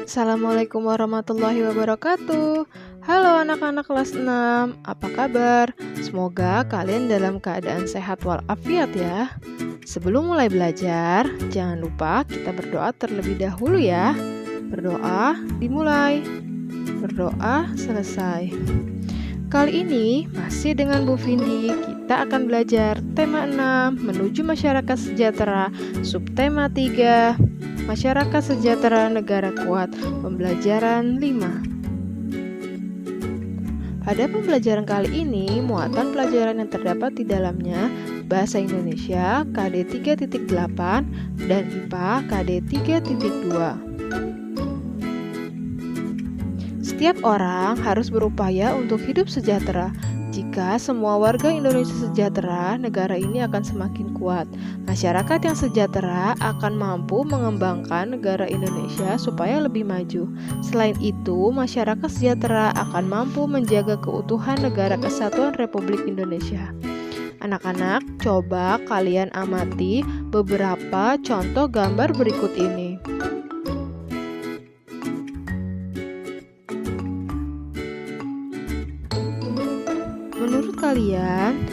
Assalamualaikum warahmatullahi wabarakatuh. Halo anak-anak kelas 6, apa kabar? Semoga kalian dalam keadaan sehat walafiat ya. Sebelum mulai belajar, jangan lupa kita berdoa terlebih dahulu ya. Berdoa dimulai, berdoa selesai. Kali ini masih dengan Bu Vindi, kita akan belajar tema 6 menuju masyarakat sejahtera, subtema 3 Masyarakat Sejahtera Negara Kuat, pembelajaran 5. Pada pembelajaran kali ini, muatan pelajaran yang terdapat di dalamnya Bahasa Indonesia KD 3.8 dan IPA KD 3.2. Setiap orang harus berupaya untuk hidup sejahtera. Jika semua warga Indonesia sejahtera, negara ini akan semakin kuat. Masyarakat yang sejahtera akan mampu mengembangkan negara Indonesia supaya lebih maju. Selain itu, masyarakat sejahtera akan mampu menjaga keutuhan Negara Kesatuan Republik Indonesia. Anak-anak, coba kalian amati beberapa contoh gambar berikut ini. Menurut kalian,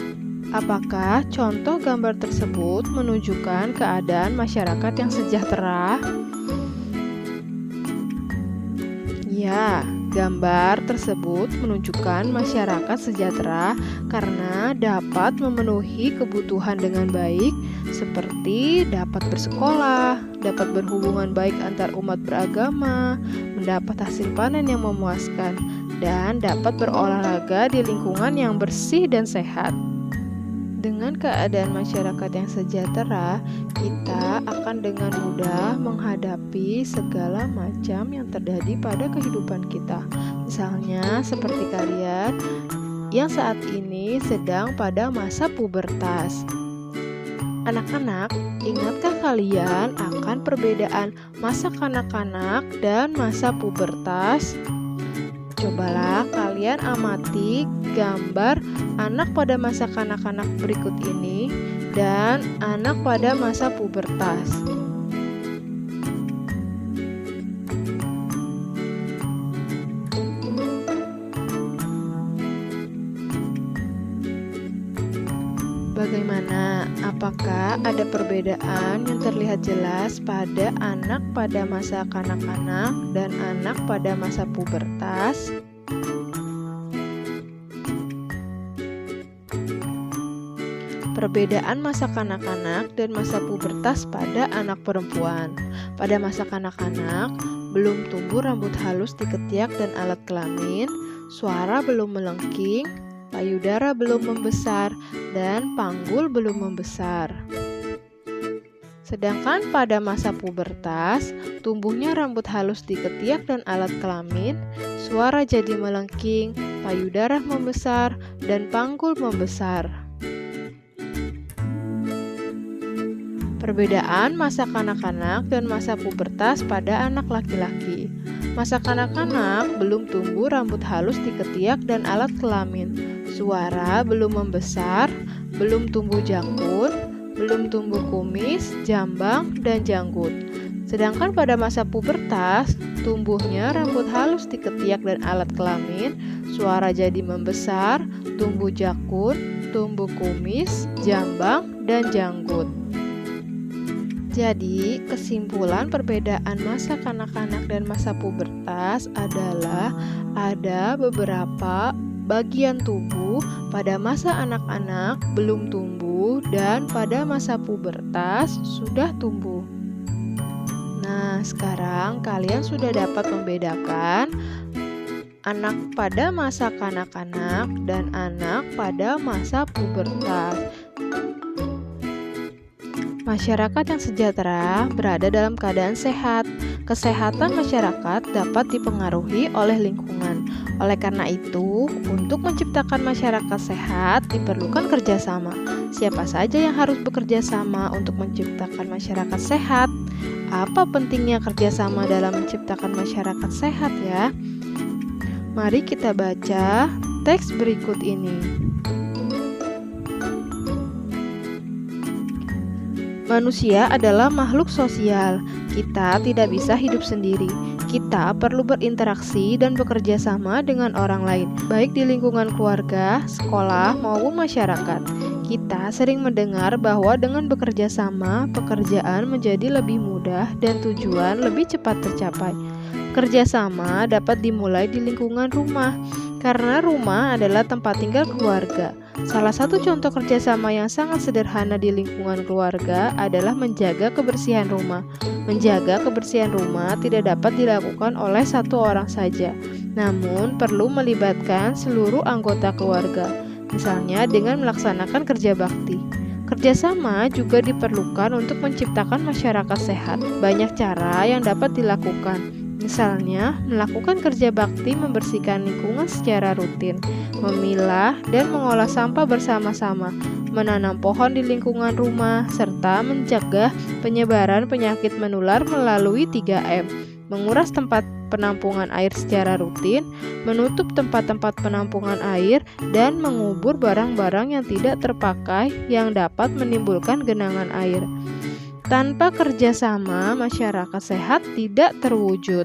apakah contoh gambar tersebut menunjukkan keadaan masyarakat yang sejahtera? Ya, gambar tersebut menunjukkan masyarakat sejahtera karena dapat memenuhi kebutuhan dengan baik, seperti dapat bersekolah, dapat berhubungan baik antar umat beragama, mendapat hasil panen yang memuaskan, dan dapat berolahraga di lingkungan yang bersih dan sehat. Dengan keadaan masyarakat yang sejahtera, kita akan dengan mudah menghadapi segala macam yang terjadi pada kehidupan kita. Misalnya seperti kalian yang saat ini sedang pada masa pubertas. Anak-anak, ingatkah kalian akan perbedaan masa kanak-kanak dan masa pubertas? Cobalah kalian amati gambar anak pada masa kanak-kanak berikut ini dan anak pada masa pubertas. Bagaimana? Apakah ada perbedaan yang terlihat jelas pada anak pada masa kanak-kanak dan anak pada masa pubertas? Perbedaan masa kanak-kanak dan masa pubertas pada anak perempuan. Pada masa kanak-kanak, belum tumbuh rambut halus di ketiak dan alat kelamin, suara belum melengking, payudara belum membesar, dan panggul belum membesar. Sedangkan pada masa pubertas, tumbuhnya rambut halus di ketiak dan alat kelamin, suara jadi melengking, payudara membesar, dan panggul membesar. Perbedaan masa kanak-kanak dan masa pubertas pada anak laki-laki. Masa kanak-kanak belum tumbuh rambut halus di ketiak dan alat kelamin. Suara belum membesar, belum tumbuh janggut, belum tumbuh kumis, jambang, dan janggut. Sedangkan pada masa pubertas, tumbuhnya rambut halus di ketiak dan alat kelamin, suara jadi membesar, tumbuh jakun, tumbuh kumis, jambang, dan janggut. Jadi, kesimpulan perbedaan masa kanak-kanak dan masa pubertas adalah ada beberapa bagian tubuh pada masa anak-anak belum tumbuh dan pada masa pubertas sudah tumbuh. Nah, sekarang kalian sudah dapat membedakan anak pada masa kanak-kanak dan anak pada masa pubertas. Masyarakat yang sejahtera berada dalam keadaan sehat. Kesehatan masyarakat dapat dipengaruhi oleh lingkungan. Oleh karena itu, untuk menciptakan masyarakat sehat diperlukan kerjasama. Siapa saja yang harus bekerja sama untuk menciptakan masyarakat sehat? Apa pentingnya kerjasama dalam menciptakan masyarakat sehat ya? Mari kita baca teks berikut ini. Manusia adalah makhluk sosial. Kita tidak bisa hidup sendiri. Kita perlu berinteraksi dan bekerja sama dengan orang lain, baik di lingkungan keluarga, sekolah, maupun masyarakat. Kita sering mendengar bahwa dengan bekerja sama, pekerjaan menjadi lebih mudah dan tujuan lebih cepat tercapai. Kerjasama dapat dimulai di lingkungan rumah, karena rumah adalah tempat tinggal keluarga. Salah satu contoh kerjasama yang sangat sederhana di lingkungan keluarga adalah menjaga kebersihan rumah. Menjaga kebersihan rumah tidak dapat dilakukan oleh satu orang saja, namun perlu melibatkan seluruh anggota keluarga, misalnya dengan melaksanakan kerja bakti. Kerjasama juga diperlukan untuk menciptakan masyarakat sehat. Banyak cara yang dapat dilakukan. Misalnya, melakukan kerja bakti membersihkan lingkungan secara rutin, memilah dan mengolah sampah bersama-sama, menanam pohon di lingkungan rumah, serta mencegah penyebaran penyakit menular melalui 3M, menguras tempat penampungan air secara rutin, menutup tempat-tempat penampungan air, dan mengubur barang-barang yang tidak terpakai yang dapat menimbulkan genangan air. Tanpa kerjasama, masyarakat sehat tidak terwujud.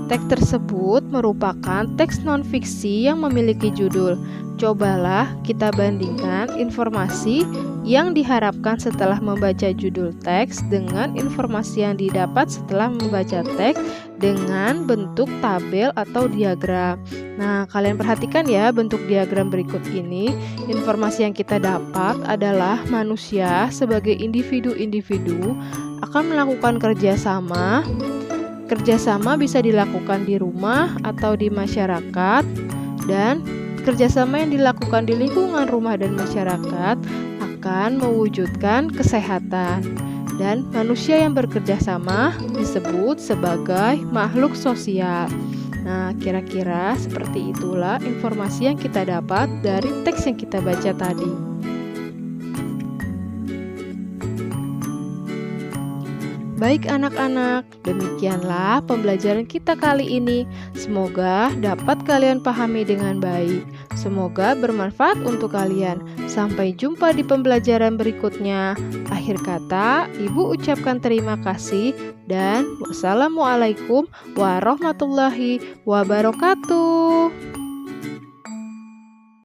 Teks tersebut merupakan teks non-fiksi yang memiliki judul. Cobalah kita bandingkan informasi yang diharapkan setelah membaca judul teks dengan informasi yang didapat setelah membaca teks dengan bentuk tabel atau diagram. Nah, kalian perhatikan ya bentuk diagram berikut ini. Informasi yang kita dapat adalah manusia sebagai individu-individu akan melakukan kerjasama. Kerjasama bisa dilakukan di rumah atau di masyarakat, dan kerjasama yang dilakukan di lingkungan rumah dan masyarakat akan mewujudkan kesehatan. Dan manusia yang bekerja sama disebut sebagai makhluk sosial. Nah, kira-kira seperti itulah informasi yang kita dapat dari teks yang kita baca tadi. Baik anak-anak, demikianlah pembelajaran kita kali ini. Semoga dapat kalian pahami dengan baik. Semoga bermanfaat untuk kalian. Sampai jumpa di pembelajaran berikutnya. Akhir kata, Ibu ucapkan terima kasih dan wassalamualaikum warahmatullahi wabarakatuh.